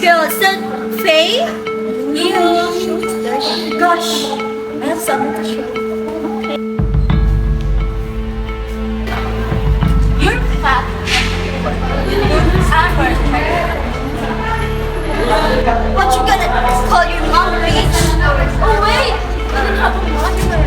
Girls, that Faye? You. Gosh, I have something to show you. You're fat. What you gonna call your mom, bitch? Oh wait, I don't have a mother.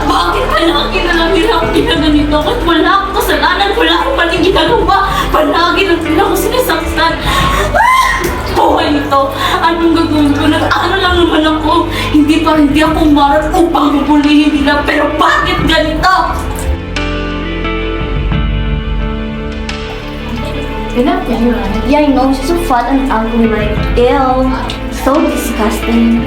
Bakit palagi na lang nila ako ginaganito? Kahit wala akong kasalanan, wala akong paling ginagawa. Palagi lang nila ako sinasaktan. Buhay nito, anong gagawin ko? Nag-ano lang naman ako. Hindi ako umarap upang bubulihin nila. Pero bakit ganito? Yeah, I know. She's so fat and ugly, like, ew. So disgusting.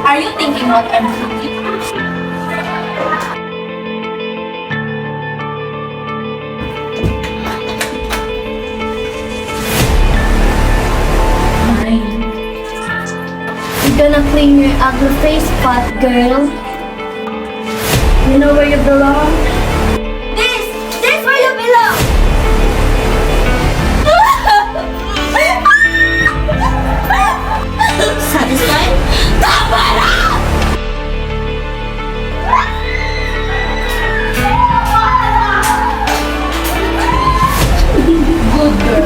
Are you thinking what I'm thinking? You're gonna clean your ugly face, fat girl. You know where you belong? This where you belong! Satisfied? Tama na! Good girl.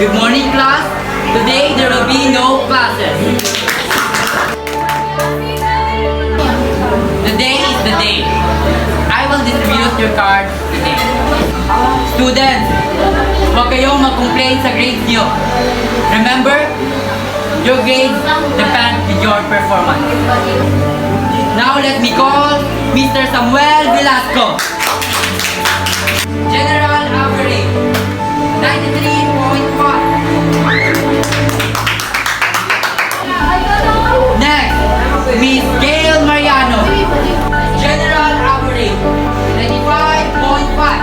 Good morning, class. Today there will be no classes. Today is the day. I will distribute your cards today. Students, huwag kayong mag-complain sa grades niyo. Remember, your grades depend with your performance. Now let me call Mr. Samuel Velasco. General average, 93.5. Next, Miss Gail Mariano. General average, 95.5.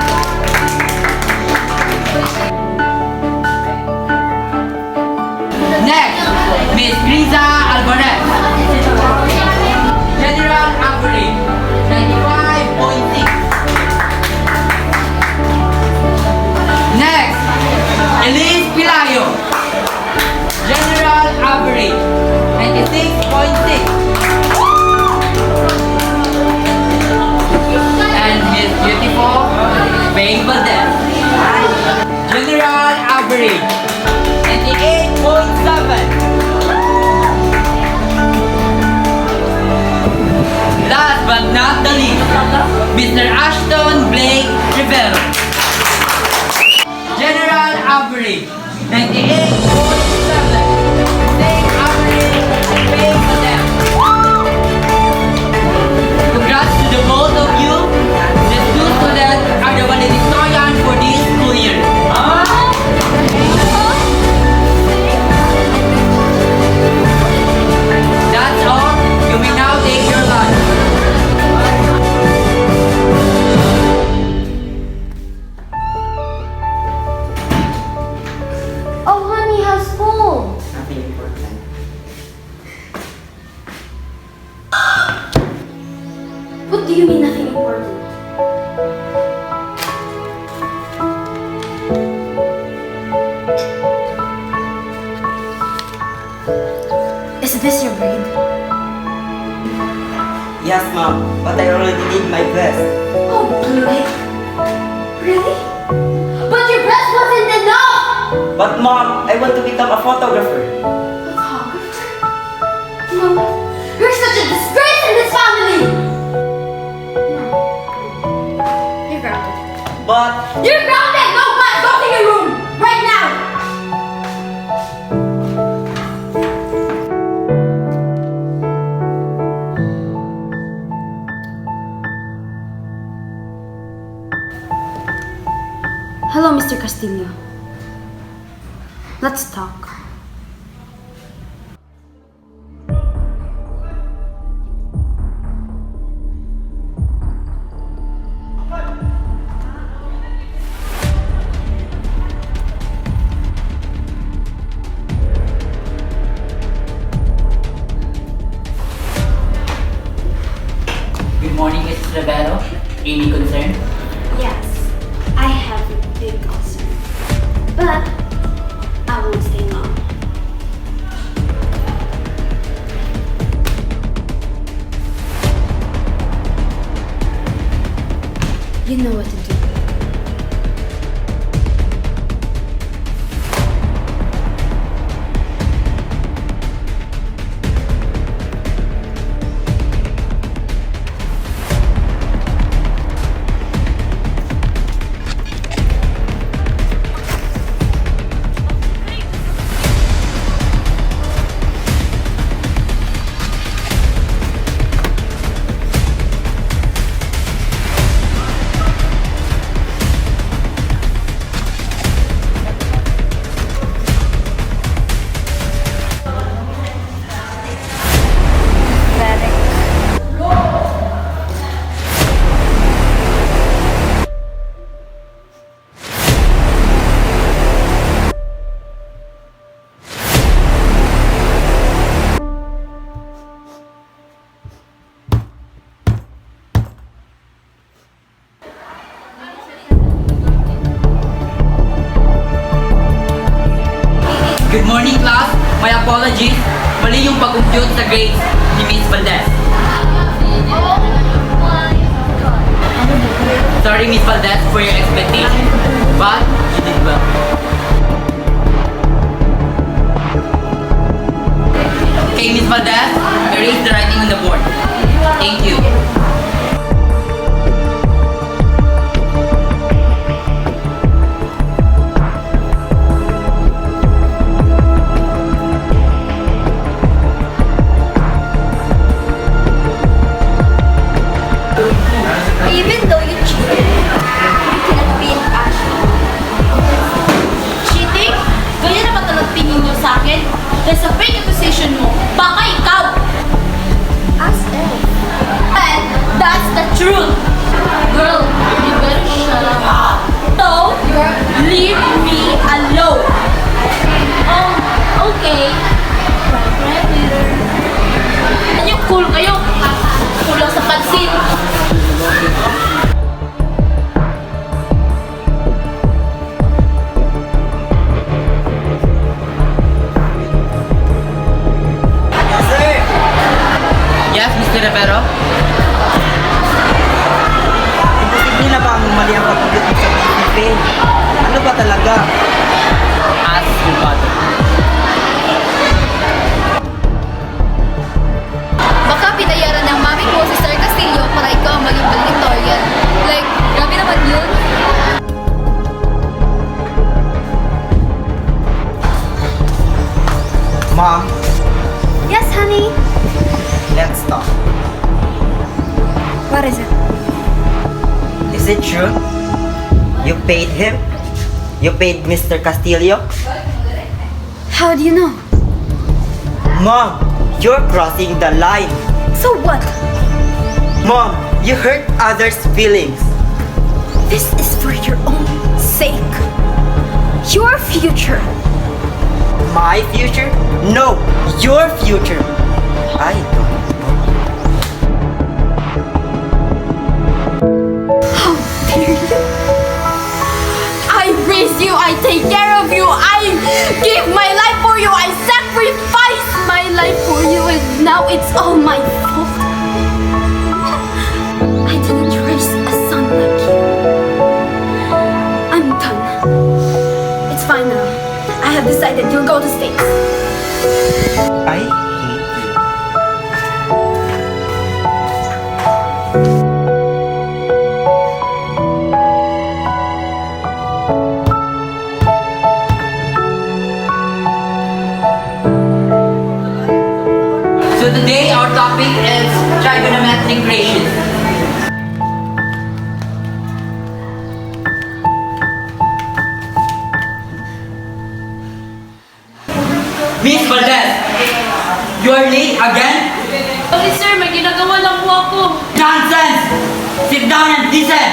Next, Miss Riza Alvarez. General average, 95.6. Next, Elise Pilayo. General average, 96.6. And Miss Beautiful Faye Valdez. General average, 98.7. Last but not the least, Mr. Ashton Blake Rivero. General average, 98.7. Same average as Faye Valdez. Congrats to the both of you. These two students are the valedictorian for this school year. That's all. You may now take your lunch. Oh, honey, how's school? Nothing important. What do you mean nothing important? Is this your grade? Yes, ma'am, but I already did my best. Oh, really? Really? But your best wasn't enough! But mom, I want to become a photographer. Photographer? No. You're such a disgrace in this family! No. You're grounded. But You're grounded! No, but go to your room! Right now! Hello, Mr. Castillo. Let's talk. Good morning, Mrs. Rivero. Any concern? Yes, I have a big concern. But I won't stay long. You know what to do. Good morning, class. My apologies. Mali yung pag-compute sa grades ni Miss Valdez. Sorry, Miss Valdez, for your expectation. But, you did well. Valdez, erase the writing on the board. Thank you. Even though you cheated, you cannot beat Ashley. Cheating? Ganyan na ba talagang tingin niyo sa akin? Dahil sa fake accusation mo, baka ikaw! As if. And that's the truth! Girl, you better shut up. So, leave me alone! Oh, okay. Right later. Ano yung cool kayo? Kulang sa pansin. Yes, sir. Yes, Mr. Rivero? Imposible na ba ang mali ang pag-compute mo sa PCP? Ano ba talaga? Ask your father. Baka pinayaran ng mami ko si Sir Castillo para ikaw ang maging valedictorian. Like, grabe naman yun. Mom, Yes, honey. let's talk. What is it? Is it true? You paid him? You paid Mr. Castillo? How do you know? Mom, you're crossing the line. So what? Mom, you hurt others' feelings. This is for your own sake. Your future. My future? No, your future. I don't know. How dare you? I raise you, I take care of you, I give my life for you, I sacrifice my life for you, and now it's all my fault. I didn't raise a son like you. I'm done. It's fine now. I have decided you'll go to States. I hate you. So today our topic is trigonometric ratios. Miss Valdez, you are late again? Sorry sir, may ginagawa lang po ako. Nonsense! Sit down and listen!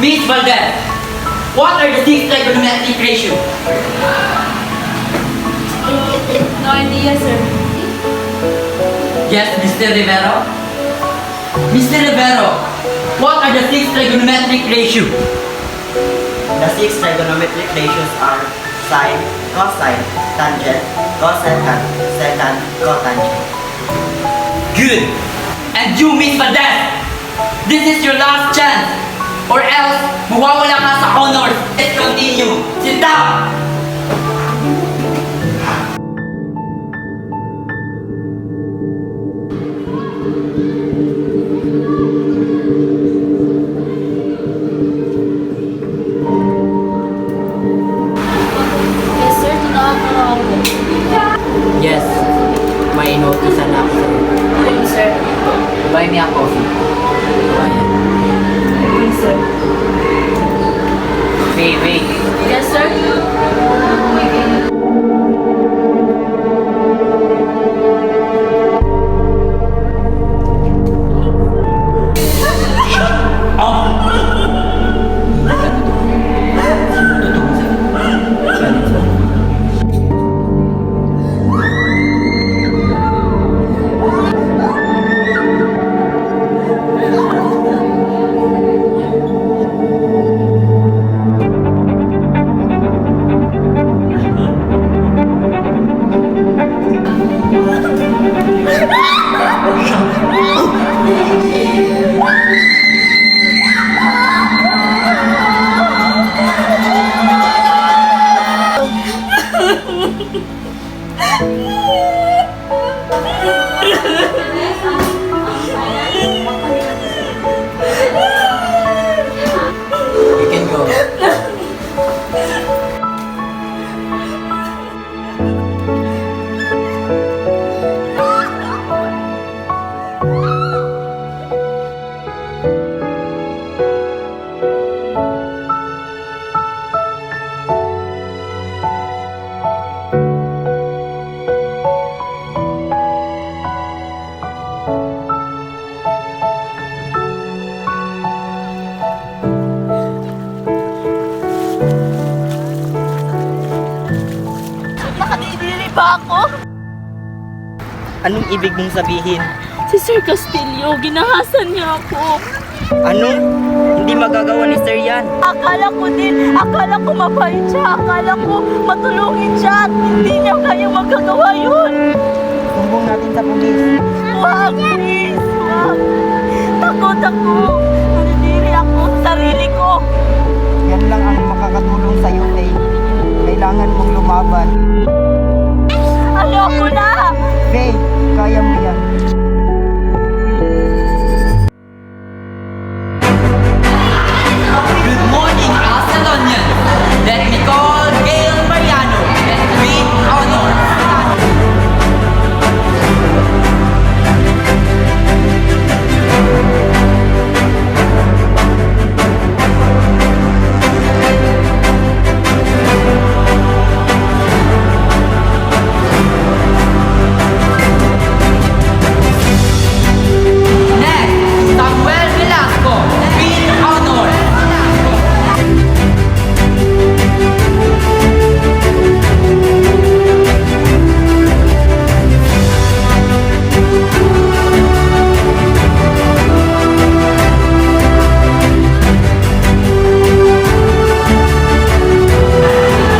Miss Valdez, what are the six trigonometric ratios? No idea sir. Yes, Mr. Rivero? Mr. Rivero, what are the six trigonometric ratios? The six trigonometric ratios are sine, cosine, tangent, cosecant, secant, cotangent. Good! And you, Miss Valdez, this is your last chance, or else mawawala ka sa honors. Let's continue. Sit down! Yes sir, tinawag ako. Yes, may notice na ako sa'yo. Ayun sir. Buy me a coffee. Bayad. Ayun sir. Wait. Yes sir. Nakadidili ba ako? Anong ibig mong sabihin? Si Sir Castillo, ginahasan niya ako. Ano? Hindi magagawa ni Sir yan. Akala ko mabait siya. Akala ko matulungin siya at hindi niya kaya magagawa yun. Sumbong natin sa pulis. Wag, please, wag. Takot ako. Nanidiri ako sa sarili ko. Yan lang ang makakatulong sa'yo, Faye. Kailangan mong lumaban. Ayoko na. Faye, kaya mo yan. Good morning, Macedonian. Let me call Gail Mariano with honor. Next, Samuel Velasco with honor.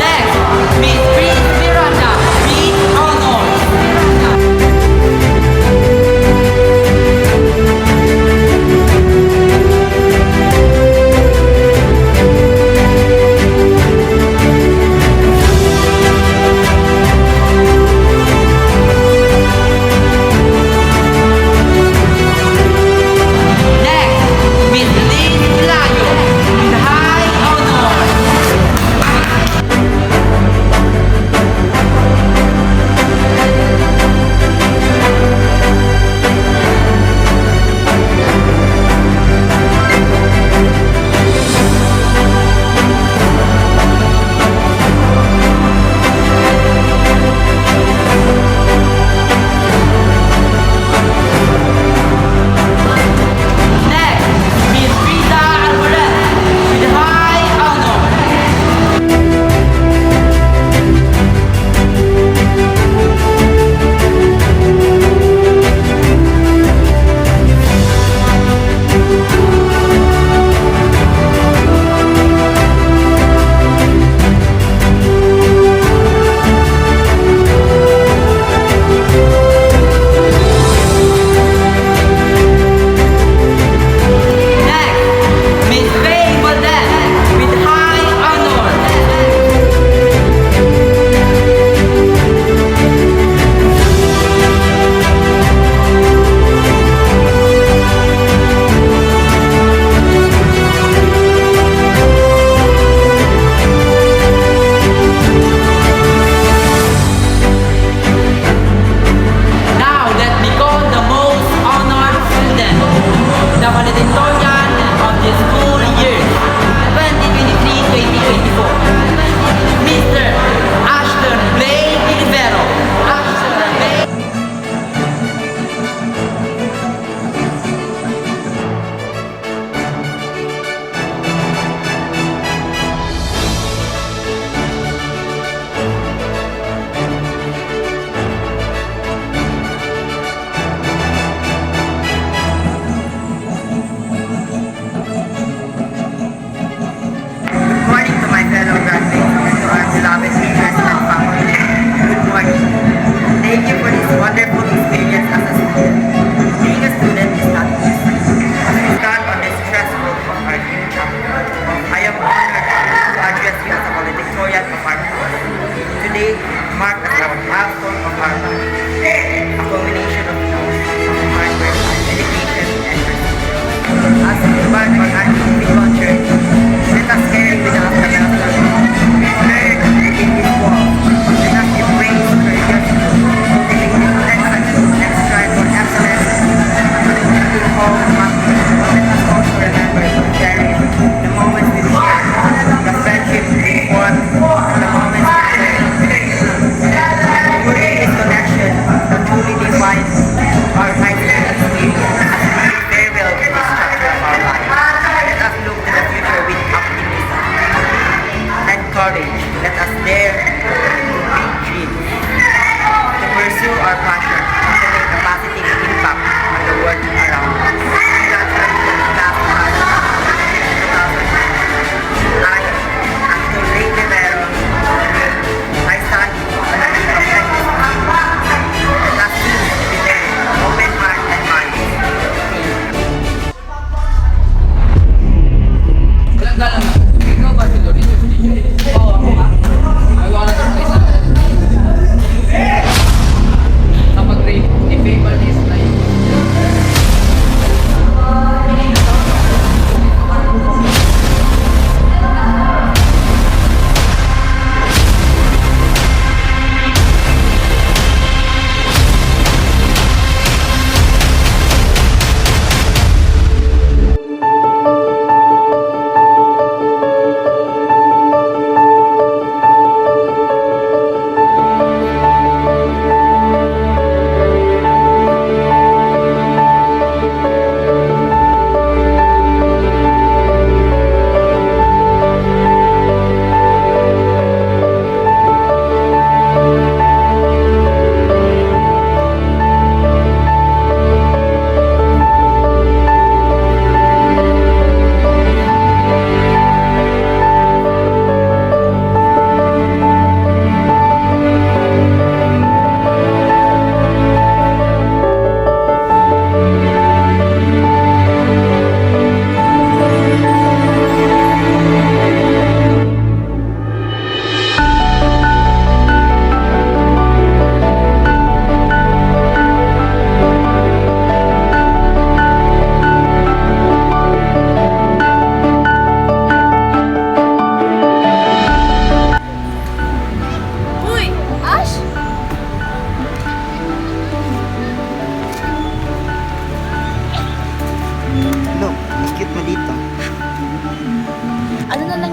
Next, Miss Prince Miranda with honor. Next, Miss Liz Layo with high honor. Next, Miss Rita Alvarez with high honor. Next, Miss Faye Valdez with high honor. Now let me call the most honored student, the valedictorian of the school year 2023-2024, Mr. Ashton Blake Rivero. Ashton Blake.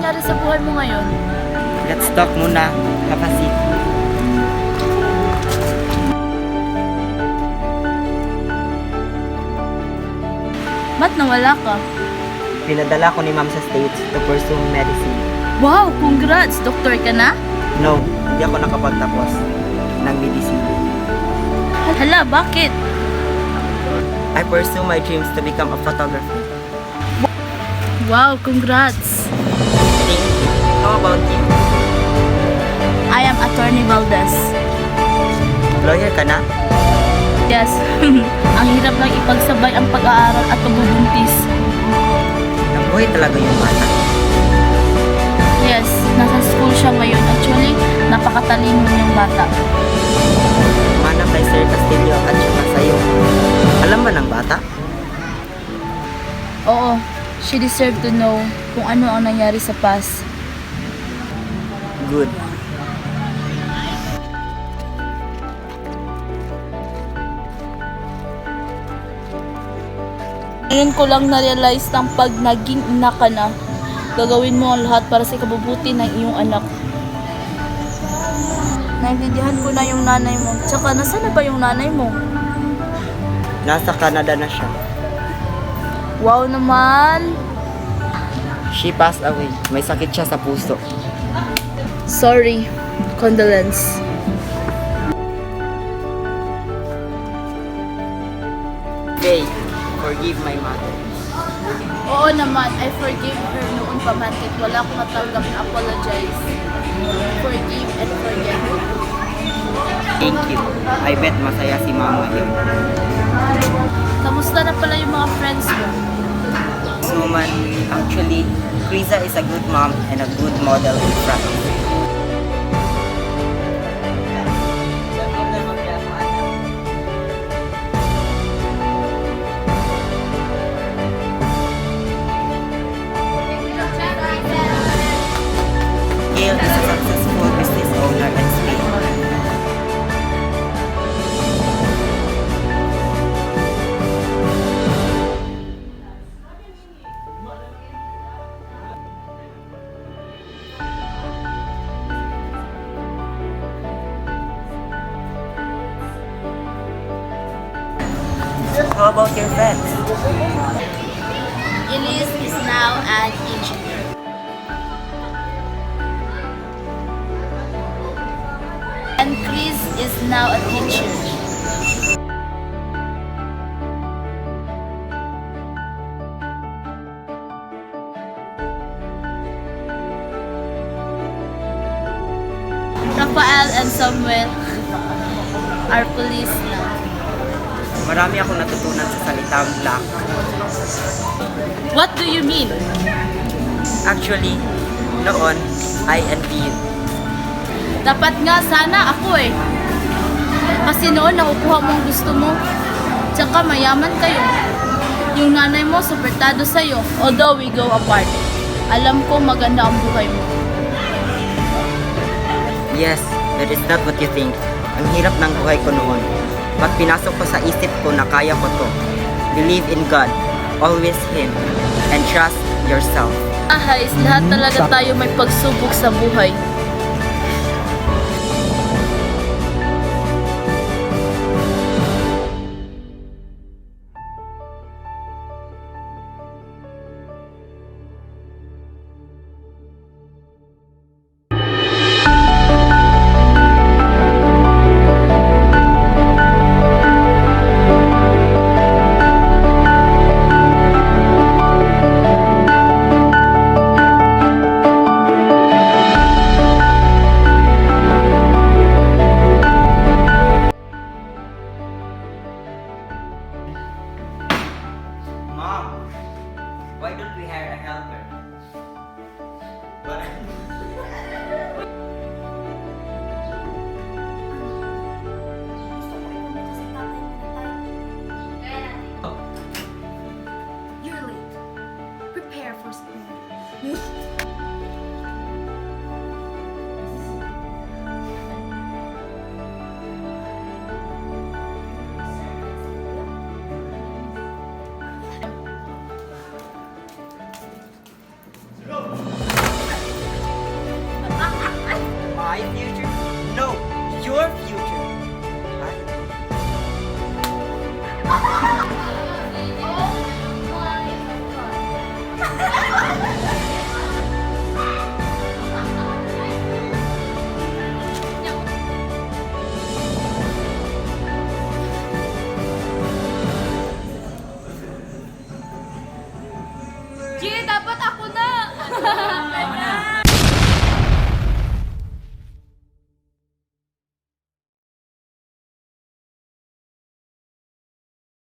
nangyari sa buhay mo ngayon? Let's talk muna. Have a seat. Ba't nawala ka? Pinadala ko ni ma'am sa States to pursue medicine. Wow, congrats! Doktor ka na? No, hindi ako nakapagtapos ng medicine. Hala, bakit? I pursue my dreams to become a photographer. Wow, congrats! Thank you. How about you? I am Attorney Valdez. Lawyer ka na? Yes, ang hirap lang ipagsabay ang pag-aaral at pagbubuntis. Nabuhay talaga yung bata. Yes, nasa school siya ngayon. Actually, napakatalino niyang bata. Mana kay Sir Castillo at saka sa'yo. Alam ba ng bata? Oo, she deserved to know kung ano ang nangyari sa past. Good. Ngayon ko lang na-realize ng pag naging ina ka na, gagawin mo ang lahat para sa ikabubuti ng iyong anak. Naintindihan ko na yung nanay mo. Tsaka, nasaan na ba yung nanay mo? Nasa Canada na siya. Wow naman! She passed away. May sakit siya sa puso. Sorry. Condolence. Faye, forgive my mother. Oo naman, I forgive her noon pa man kahit wala akong natanggap na apologize. Forgive and forget. Thank you. I bet masaya si mama ngayon. Kamusta na pala yung mga friends mo? Suman, actually, Krisa is a good mom and a good model in France. Gail is a successful business owner in Spain. How about your friends? Elise is now an engineer. And Chris is now a teacher. Rafael and Samuel are police now. Marami akong natutunan sa salitang black. What do you mean? Actually, noon, I envy you. Dapat nga sana ako eh. Kasi noon nakukuha mo ang gusto mo. Tsaka mayaman kayo. Yung nanay mo suportado sa'yo. Although we go apart. Alam ko maganda ang buhay mo. Yes, but it's not what you think. Ang hirap ng buhay ko noon. But pinasok ko sa isip ko na kaya ko to. Believe in God, always Him, and trust yourself. Ahais, lahat talaga tayo may pagsubok sa buhay. Mom, why don't we hire a helper? You're late. Prepare for school. G, dapat ako na!